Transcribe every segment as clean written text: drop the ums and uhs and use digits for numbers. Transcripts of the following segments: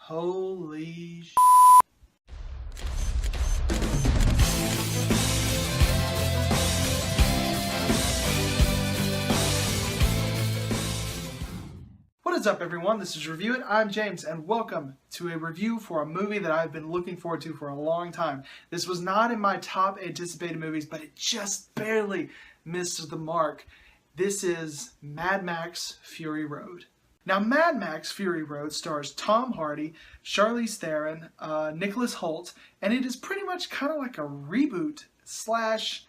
Holy sh**. What is up, everyone? This is Review It. I'm James, and welcome to a review for a movie that I've been looking forward to for a long time. This was not in my top anticipated movies, but it just barely missed the mark. This is Mad Max Fury Road. Now, Mad Max Fury Road stars Tom Hardy, Charlize Theron, Nicholas Hoult, and it is pretty much kind of like a reboot slash,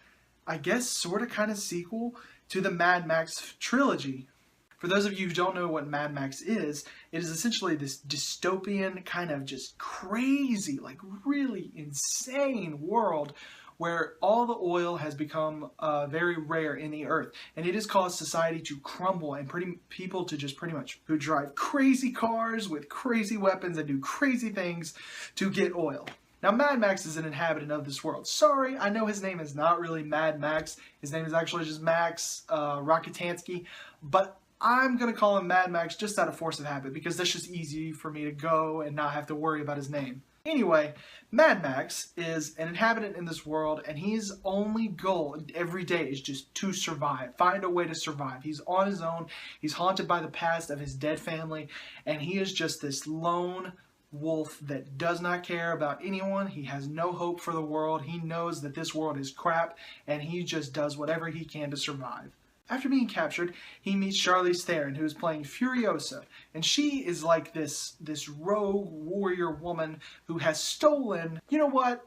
I guess, sort of kind of sequel to the Mad Max trilogy. For those of you who don't know what Mad Max is, it is essentially this dystopian kind of just crazy, like really insane world where all the oil has become very rare in the earth, and it has caused society to crumble and people to just pretty much who drive crazy cars with crazy weapons and do crazy things to get oil. Now, Mad Max is an inhabitant of this world. Sorry, I know his name is not really Mad Max. His name is actually just Max Rockatansky, but I'm going to call him Mad Max just out of force of habit because that's just easy for me to go and not have to worry about his name. Anyway, Mad Max is an inhabitant in this world, and his only goal every day is just to survive, find a way to survive. He's on his own, he's haunted by the past of his dead family, and he is just this lone wolf that does not care about anyone. He has no hope for the world. He knows that this world is crap, and he just does whatever he can to survive. After being captured, he meets Charlize Theron, who is playing Furiosa, and she is like this rogue warrior woman who has stolen... You know what?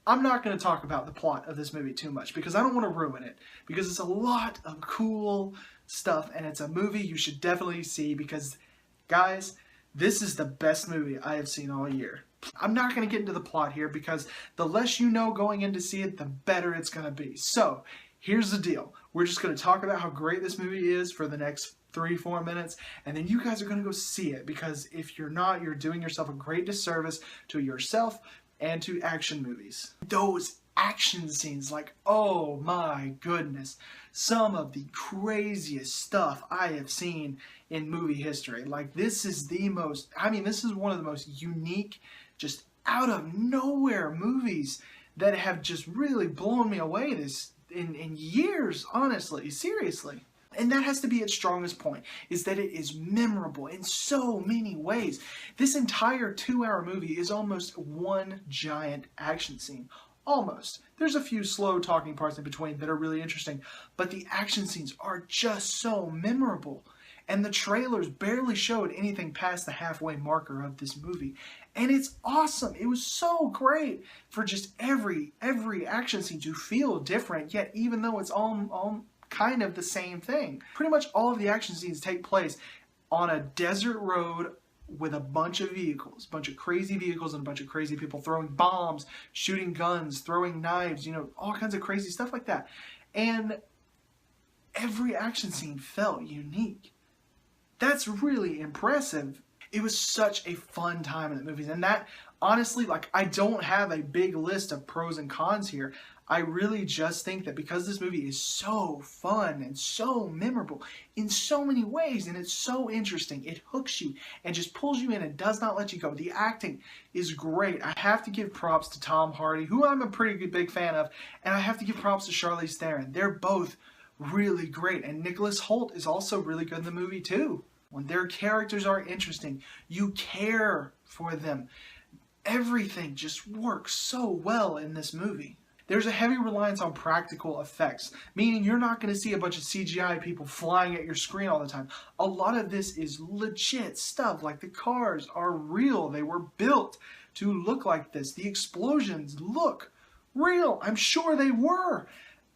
I'm not going to talk about the plot of this movie too much because I don't want to ruin it, because it's a lot of cool stuff, and it's a movie you should definitely see because, guys, this is the best movie I have seen all year. I'm not going to get into the plot here because the less you know going in to see it, the better it's going to be. So, here's the deal. We're just going to talk about how great this movie is for the next 3-4 minutes, and then you guys are going to go see it, because if you're not, you're doing yourself a great disservice to yourself and to action movies. Those action scenes, like, oh my goodness, some of the craziest stuff I have seen in movie history. Like, this is the most, this is one of the most unique, just out of nowhere movies that have just really blown me away in years, honestly, seriously. And that has to be its strongest point, is that it is memorable in so many ways. This entire 2-hour movie is almost one giant action scene. Almost. There's a few slow talking parts in between that are really interesting, but the action scenes are just so memorable. And the trailers barely showed anything past the halfway marker of this movie. And it's awesome. It was so great for just every action scene to feel different, yet even though it's all kind of the same thing. Pretty much all of the action scenes take place on a desert road with a bunch of vehicles, a bunch of crazy vehicles and a bunch of crazy people throwing bombs, shooting guns, throwing knives, all kinds of crazy stuff like that. And every action scene felt unique. That's really impressive. It was such a fun time in the movies, and that, honestly, like, I don't have a big list of pros and cons here. I really just think that because this movie is so fun and so memorable in so many ways, and it's so interesting, it hooks you and just pulls you in and does not let you go. The acting is great. I have to give props to Tom Hardy, who I'm a pretty big fan of, and I have to give props to Charlize Theron. They're both really great, and Nicholas Hoult is also really good in the movie too. When their characters are interesting, you care for them. Everything just works so well in this movie. There's a heavy reliance on practical effects, meaning you're not going to see a bunch of CGI people flying at your screen all the time. A lot of this is legit stuff, like the cars are real. They were built to look like this. The explosions look real. I'm sure they were.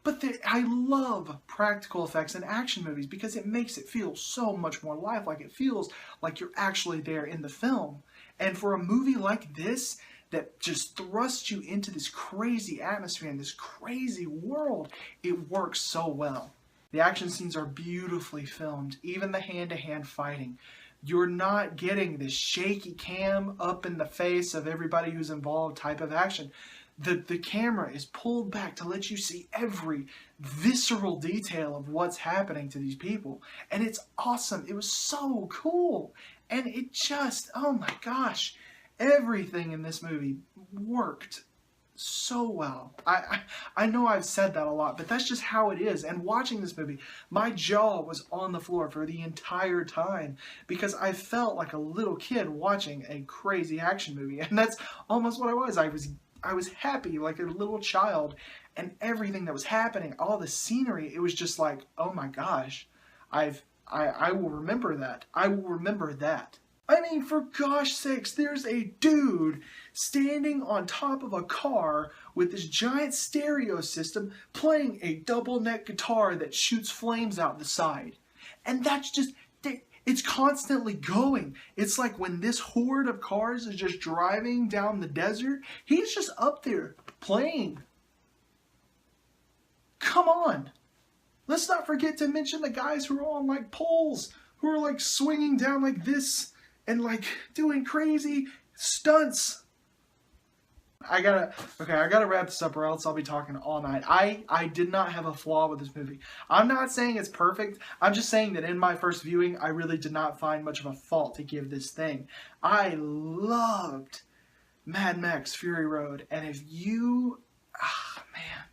But I love practical effects in action movies because it makes it feel so much more lifelike. It feels like you're actually there in the film. And for a movie like this that just thrusts you into this crazy atmosphere and this crazy world, it works so well. The action scenes are beautifully filmed, even the hand-to-hand fighting. You're not getting this shaky cam up in the face of everybody who's involved type of action. the camera is pulled back to let you see every visceral detail of what's happening to these people. And it's awesome. It was so cool. And it just, oh my gosh, everything in this movie worked so well. I know I've said that a lot, but that's just how it is. And watching this movie, my jaw was on the floor for the entire time because I felt like a little kid watching a crazy action movie. And that's almost what I was. I was happy like a little child, and everything that was happening, all the scenery, it was just like, oh my gosh, I will remember that. I will remember that. I mean, for gosh sakes, there's a dude standing on top of a car with this giant stereo system playing a double neck guitar that shoots flames out the side. And that's just, it's constantly going. It's like when this horde of cars is just driving down the desert, he's just up there playing. Come on. Let's not forget to mention the guys who are on like poles, who are like swinging down like this and like doing crazy stunts. I gotta wrap this up or else I'll be talking all night. I did not have a flaw with this movie. I'm not saying it's perfect. I'm just saying that in my first viewing, I really did not find much of a fault to give this thing. I loved Mad Max Fury Road. And if you, man,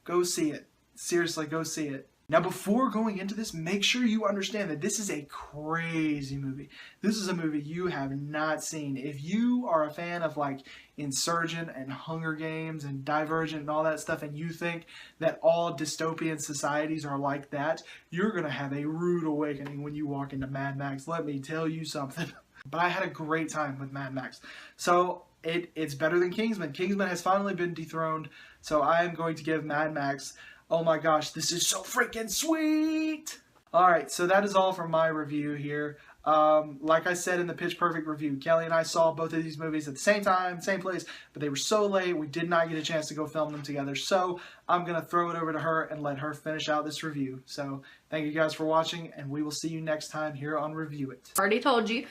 go see it. Seriously, go see it. Now, before going into this, make sure you understand that this is a crazy movie. This is a movie you have not seen. If you are a fan of like Insurgent and Hunger Games and Divergent and all that stuff, and you think that all dystopian societies are like that, you're going to have a rude awakening when you walk into Mad Max. Let me tell you something. But I had a great time with Mad Max. So it's better than Kingsman. Kingsman has finally been dethroned. So I am going to give Mad Max, oh my gosh, this is so freaking sweet! Alright, so that is all from my review here. Like I said in the Pitch Perfect review, Kelly and I saw both of these movies at the same time, same place, but they were so late, we did not get a chance to go film them together. So I'm going to throw it over to her and let her finish out this review. So thank you guys for watching, and we will see you next time here on Review It. Already told you.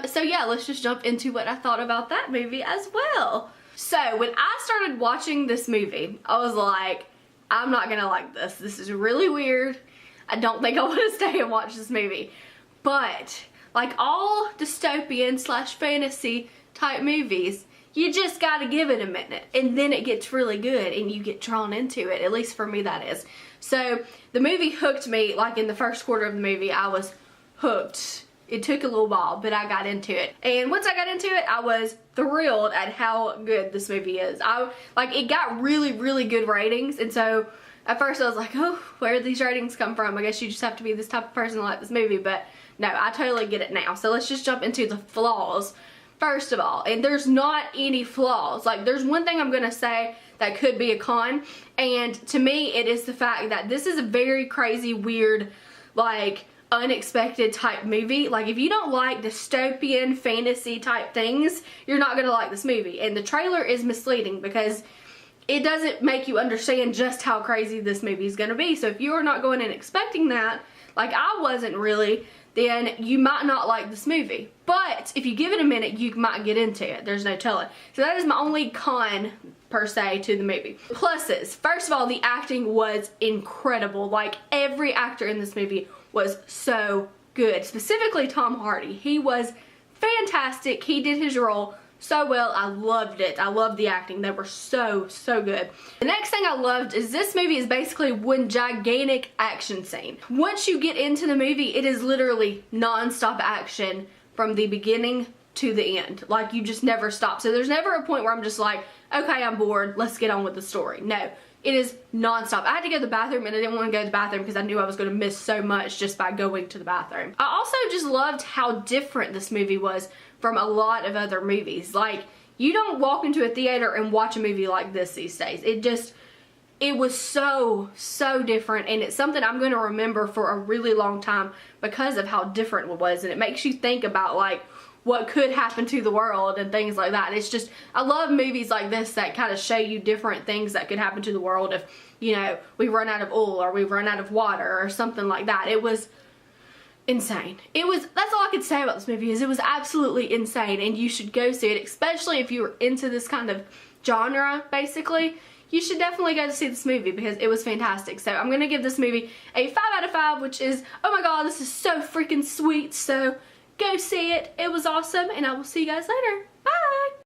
So yeah, let's just jump into what I thought about that movie as well. So when I started watching this movie, I was like, I'm not gonna like this. This is really weird. I don't think I want to stay and watch this movie. But like all dystopian / fantasy type movies, you just gotta give it a minute, and then it gets really good and you get drawn into it. At least for me, that is. So the movie hooked me. Like in the first quarter of the movie, I was hooked. It took a little while, but I got into it. And once I got into it, I was thrilled at how good this movie is. It got really, really good ratings. And so at first I was like, oh, where did these ratings come from? I guess you just have to be this type of person to like this movie. But no, I totally get it now. So let's just jump into the flaws first of all. And there's not any flaws. Like, there's one thing I'm going to say that could be a con. And to me, it is the fact that this is a very crazy, weird, like, unexpected type movie. Like, if you don't like dystopian fantasy type things, you're not gonna like this movie. And the trailer is misleading because it doesn't make you understand just how crazy this movie is gonna be. So if you're not going in expecting that, like I wasn't really, then you might not like this movie. But if you give it a minute, you might get into it. There's no telling. So that is my only con per se to the movie. Pluses. First of all, the acting was incredible. Like, every actor in this movie was so good. Specifically Tom Hardy. He was fantastic. He did his role so well. I loved it. I loved the acting. They were so, so good. The next thing I loved is this movie is basically one gigantic action scene. Once you get into the movie, it is literally non-stop action from the beginning to the end. Like, you just never stop. So there's never a point where I'm just like, okay, I'm bored. Let's get on with the story. No. It is non-stop. I had to go to the bathroom and I didn't want to go to the bathroom because I knew I was going to miss so much just by going to the bathroom. I also just loved how different this movie was from a lot of other movies. Like, you don't walk into a theater and watch a movie like this these days. It was so, so different, and it's something I'm going to remember for a really long time because of how different it was, and it makes you think about, like, what could happen to the world and things like that. It's just, I love movies like this that kind of show you different things that could happen to the world if, you know, we run out of oil or we run out of water or something like that. It was insane. That's all I could say about this movie, is it was absolutely insane, and you should go see it, especially if you were into this kind of genre, basically, you should definitely go to see this movie because it was fantastic. So I'm gonna give this movie a 5 out of 5, which is, oh my god, this is so freaking sweet. So go see it. It was awesome, and I will see you guys later.